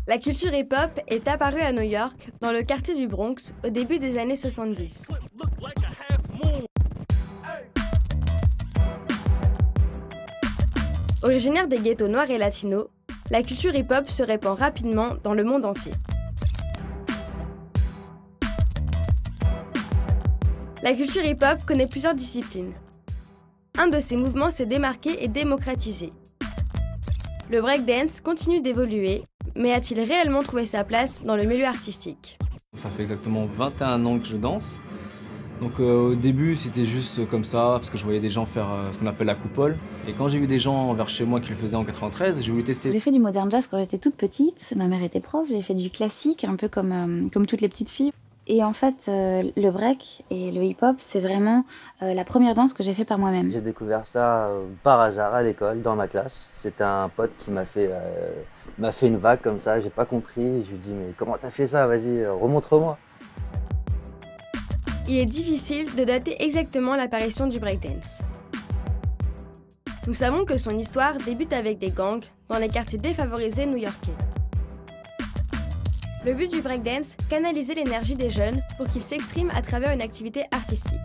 La culture hip-hop est apparue à New York, dans le quartier du Bronx, au début des années 70. Originaire des ghettos noirs et latinos, la culture hip-hop se répand rapidement dans le monde entier. La culture hip-hop connaît plusieurs disciplines. Un de ces mouvements s'est démarqué et démocratisé. Le breakdance continue d'évoluer, mais a-t-il réellement trouvé sa place dans le milieu artistique? Ça fait exactement 21 ans que je danse. Donc au début c'était juste comme ça, parce que je voyais des gens faire ce qu'on appelle la coupole. Et quand j'ai vu des gens vers chez moi qui le faisaient en 93, j'ai voulu tester. J'ai fait du modern jazz quand j'étais toute petite, ma mère était prof, j'ai fait du classique, un peu comme toutes les petites filles. Et en fait, le break et le hip-hop, c'est vraiment la première danse que j'ai fait par moi-même. J'ai découvert ça par hasard à l'école, dans ma classe. C'était un pote qui m'a fait une vague comme ça, j'ai pas compris. Je lui ai dit, mais comment t'as fait ça? Vas-y, remontre-moi. Il est difficile de dater exactement l'apparition du breakdance. Nous savons que son histoire débute avec des gangs dans les quartiers défavorisés new-yorkais. Le but du breakdance, canaliser l'énergie des jeunes pour qu'ils s'expriment à travers une activité artistique.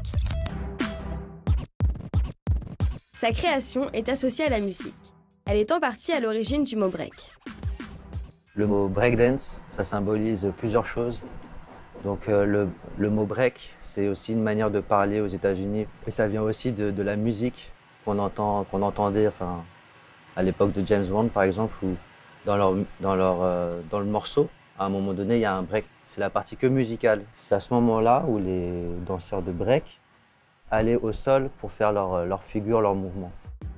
Sa création est associée à la musique. Elle est en partie à l'origine du mot break. Le mot breakdance, ça symbolise plusieurs choses. Donc le mot break, c'est aussi une manière de parler aux États-Unis. Et ça vient aussi de la musique qu'on entendait à l'époque de James Bond, par exemple, où dans le morceau, à un moment donné, il y a un break. C'est la partie que musicale. C'est à ce moment-là où les danseurs de break allaient au sol pour faire leur figure, leur mouvement.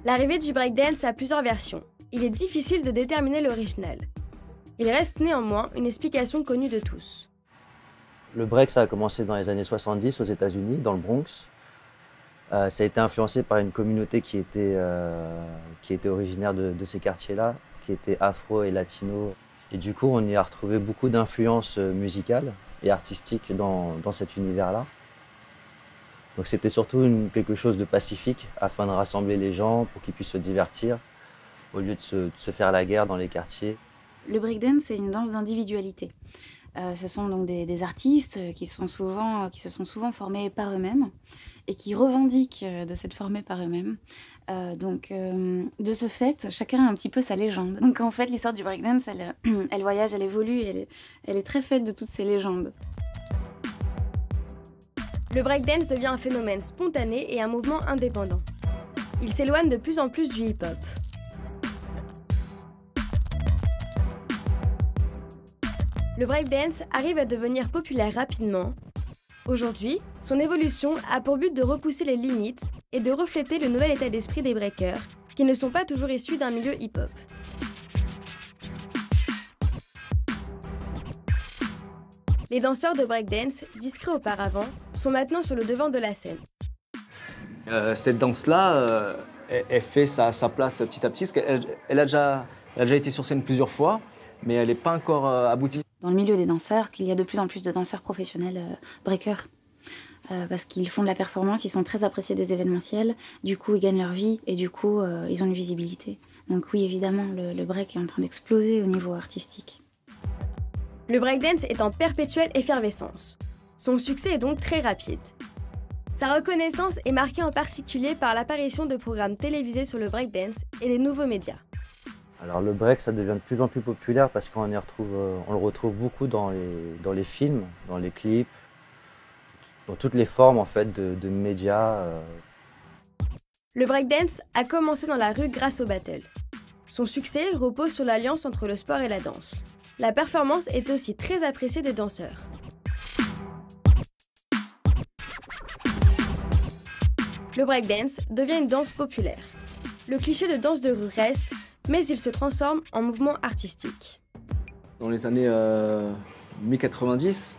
L'arrivée du breakdance a plusieurs versions. Il est difficile de déterminer l'original. Il reste néanmoins une explication connue de tous. Le break, ça a commencé dans les années 70 aux États-Unis, dans le Bronx. Ça a été influencé par une communauté qui était originaire de ces quartiers-là, qui était afro et latino. Et du coup, on y a retrouvé beaucoup d'influences musicales et artistiques dans cet univers-là. Donc c'était surtout quelque chose de pacifique, afin de rassembler les gens pour qu'ils puissent se divertir, au lieu de se faire la guerre dans les quartiers. Le breakdance, c'est une danse d'individualité. Ce sont donc des artistes qui se sont souvent formés par eux-mêmes et qui revendiquent de s'être formés par eux-mêmes. De ce fait, chacun a un petit peu sa légende. Donc en fait, l'histoire du breakdance, elle voyage, elle évolue, elle est très faite de toutes ces légendes. Le breakdance devient un phénomène spontané et un mouvement indépendant. Il s'éloigne de plus en plus du hip-hop. Le breakdance arrive à devenir populaire rapidement. Aujourd'hui, son évolution a pour but de repousser les limites et de refléter le nouvel état d'esprit des breakers, qui ne sont pas toujours issus d'un milieu hip-hop. Les danseurs de breakdance, discrets auparavant, sont maintenant sur le devant de la scène. Cette danse-là, elle fait sa place petit à petit, parce qu'elle a déjà été sur scène plusieurs fois, mais elle n'est pas encore aboutie. Dans le milieu des danseurs, qu'il y a de plus en plus de danseurs professionnels breakers. Parce qu'ils font de la performance, ils sont très appréciés des événementiels, du coup ils gagnent leur vie et du coup ils ont une visibilité. Donc oui, évidemment, le break est en train d'exploser au niveau artistique. Le breakdance est en perpétuelle effervescence. Son succès est donc très rapide. Sa reconnaissance est marquée en particulier par l'apparition de programmes télévisés sur le breakdance et des nouveaux médias. Alors le break, ça devient de plus en plus populaire parce qu'on le retrouve beaucoup dans les films, dans les clips, dans toutes les formes en fait de médias. Le breakdance a commencé dans la rue grâce au battle. Son succès repose sur l'alliance entre le sport et la danse. La performance est aussi très appréciée des danseurs. Le breakdance devient une danse populaire. Le cliché de danse de rue reste, mais il se transforme en mouvement artistique. Dans les années 1090,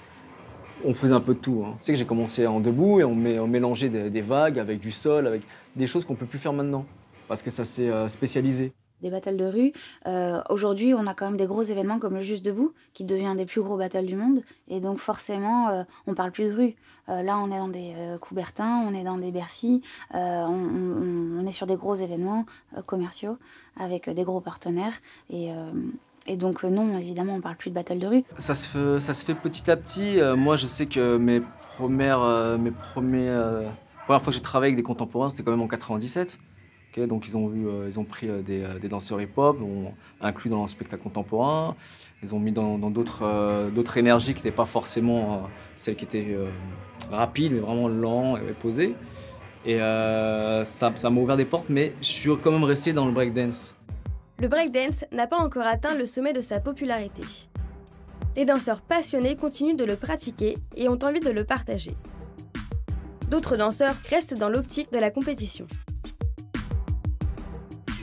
on faisait un peu de tout. Tu sais que j'ai commencé en debout et on mélangeait des vagues avec du sol, avec des choses qu'on ne peut plus faire maintenant, parce que ça s'est spécialisé. Des battles de rue, aujourd'hui on a quand même des gros événements comme le Juste Debout, qui devient un des plus gros battles du monde, et donc forcément on parle plus de rue. Là on est dans des Coubertin, on est dans des Bercy, on est sur des gros événements commerciaux, avec des gros partenaires, et Et donc non, évidemment, on ne parle plus de battle de rue. Ça se fait petit à petit. Moi, je sais que premières fois que j'ai travaillé avec des contemporains, c'était quand même en 97. Okay, donc ils ont pris des danseurs hip-hop, ont inclus dans le spectacle contemporain. Ils ont mis dans d'autres énergies qui n'étaient pas forcément celles qui étaient rapides, mais vraiment lents et posées. Et ça m'a ouvert des portes, mais je suis quand même resté dans le breakdance. Le breakdance n'a pas encore atteint le sommet de sa popularité. Les danseurs passionnés continuent de le pratiquer et ont envie de le partager. D'autres danseurs restent dans l'optique de la compétition.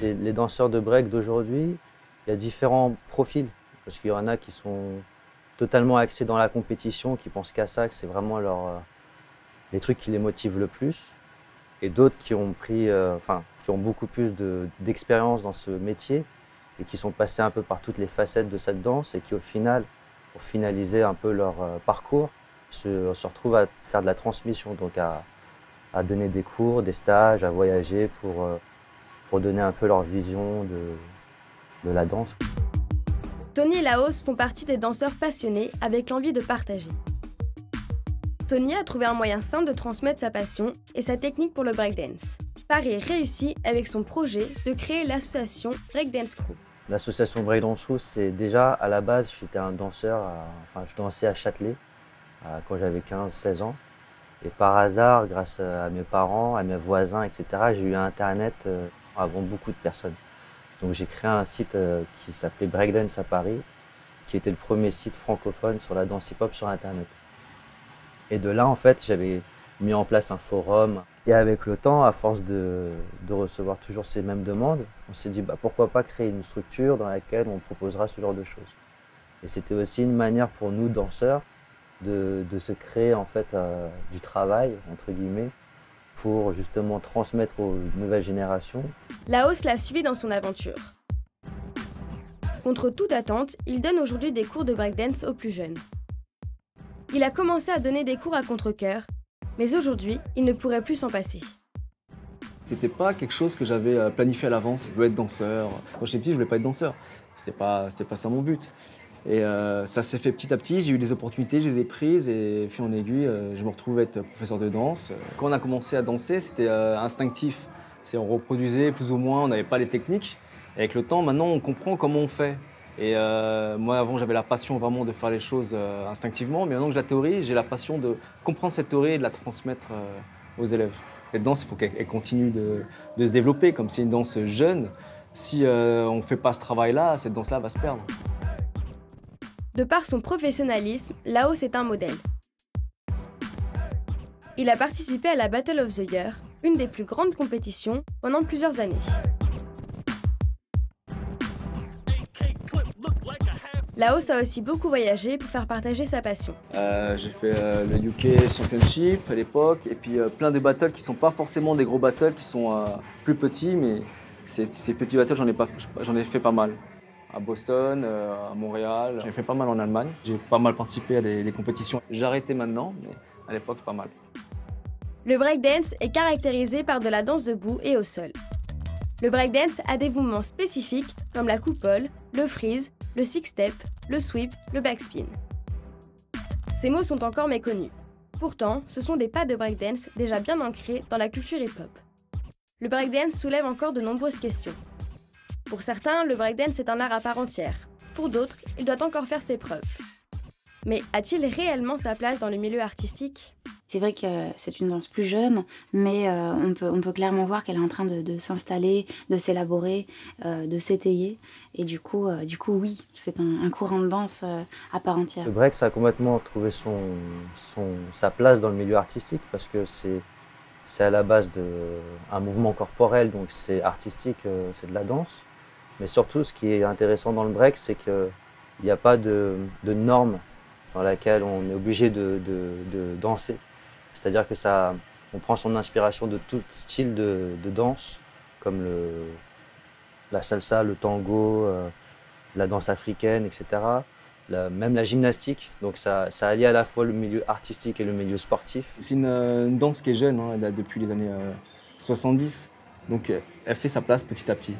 Les danseurs de break d'aujourd'hui, il y a différents profils. Parce qu'il y en a qui sont totalement axés dans la compétition, qui pensent qu'à ça, que c'est vraiment les trucs qui les motivent le plus. Et d'autres qui ont qui ont beaucoup plus d'expérience dans ce métier et qui sont passés un peu par toutes les facettes de cette danse et qui au final, pour finaliser un peu leur parcours, se retrouvent à faire de la transmission, donc à donner des cours, des stages, à voyager pour donner un peu leur vision de la danse. Tony et Laos font partie des danseurs passionnés avec l'envie de partager. Tony a trouvé un moyen simple de transmettre sa passion et sa technique pour le breakdance. Paris réussit avec son projet de créer l'association Breakdance Crew. L'association Breakdance Crew, c'est déjà à la base, j'étais un danseur, je dansais à Châtelet quand j'avais 15-16 ans. Et par hasard, grâce à mes parents, à mes voisins, etc., j'ai eu Internet avant beaucoup de personnes. Donc j'ai créé un site qui s'appelait Breakdance à Paris, qui était le premier site francophone sur la danse hip-hop sur Internet. Et de là, en fait, j'avais mis en place un forum. Et avec le temps, à force de recevoir toujours ces mêmes demandes, on s'est dit pourquoi pas créer une structure dans laquelle on proposera ce genre de choses. Et c'était aussi une manière pour nous, danseurs, de se créer en fait du travail, entre guillemets, pour justement transmettre aux nouvelles générations. Laos l'a suivi dans son aventure. Contre toute attente, il donne aujourd'hui des cours de breakdance aux plus jeunes. Il a commencé à donner des cours à contre-cœur, mais aujourd'hui, il ne pourrait plus s'en passer. C'était pas quelque chose que j'avais planifié à l'avance. Je voulais être danseur. Quand j'étais petit, je voulais pas être danseur. C'était pas ça mon but. Et ça s'est fait petit à petit, j'ai eu des opportunités, je les ai prises et fil en aiguille, je me retrouvais être professeur de danse. Quand on a commencé à danser, c'était instinctif. On reproduisait plus ou moins, on n'avait pas les techniques. Et avec le temps, maintenant, on comprend comment on fait. Et moi, avant, j'avais la passion vraiment de faire les choses instinctivement, mais maintenant que j'ai la théorie, j'ai la passion de comprendre cette théorie et de la transmettre aux élèves. Cette danse, il faut qu'elle continue de se développer. Comme c'est une danse jeune, si on ne fait pas ce travail-là, cette danse-là va se perdre. De par son professionnalisme, Laos est un modèle. Il a participé à la Battle of the Year, une des plus grandes compétitions, pendant plusieurs années. Laos a aussi beaucoup voyagé pour faire partager sa passion. J'ai fait le UK Championship à l'époque, et puis plein de battles qui ne sont pas forcément des gros battles, qui sont plus petits, mais ces petits battles, j'en ai fait pas mal. À Boston, à Montréal, j'ai fait pas mal en Allemagne. J'ai pas mal participé à des compétitions. J'ai arrêté maintenant, mais à l'époque, pas mal. Le breakdance est caractérisé par de la danse debout et au sol. Le breakdance a des mouvements spécifiques comme la coupole, le freeze, le six-step, le sweep, le backspin. Ces mots sont encore méconnus. Pourtant, ce sont des pas de breakdance déjà bien ancrés dans la culture hip-hop. Le breakdance soulève encore de nombreuses questions. Pour certains, le breakdance est un art à part entière. Pour d'autres, il doit encore faire ses preuves. Mais a-t-il réellement sa place dans le milieu artistique ? C'est vrai que c'est une danse plus jeune, mais on peut clairement voir qu'elle est en train de s'installer, de s'élaborer, de s'étayer. Et du coup oui, c'est un courant de danse à part entière. Le break, ça a complètement trouvé sa place dans le milieu artistique parce que c'est à la base d'un mouvement corporel, donc c'est artistique, c'est de la danse. Mais surtout, ce qui est intéressant dans le break, c'est qu'il n'y a pas de normes dans laquelle on est obligé de danser. C'est-à-dire que on prend son inspiration de tout style de danse, comme la salsa, le tango, la danse africaine, etc. Même la gymnastique. Donc ça allie à la fois le milieu artistique et le milieu sportif. C'est une danse qui est jeune, elle date depuis les années 70. Donc elle fait sa place petit à petit.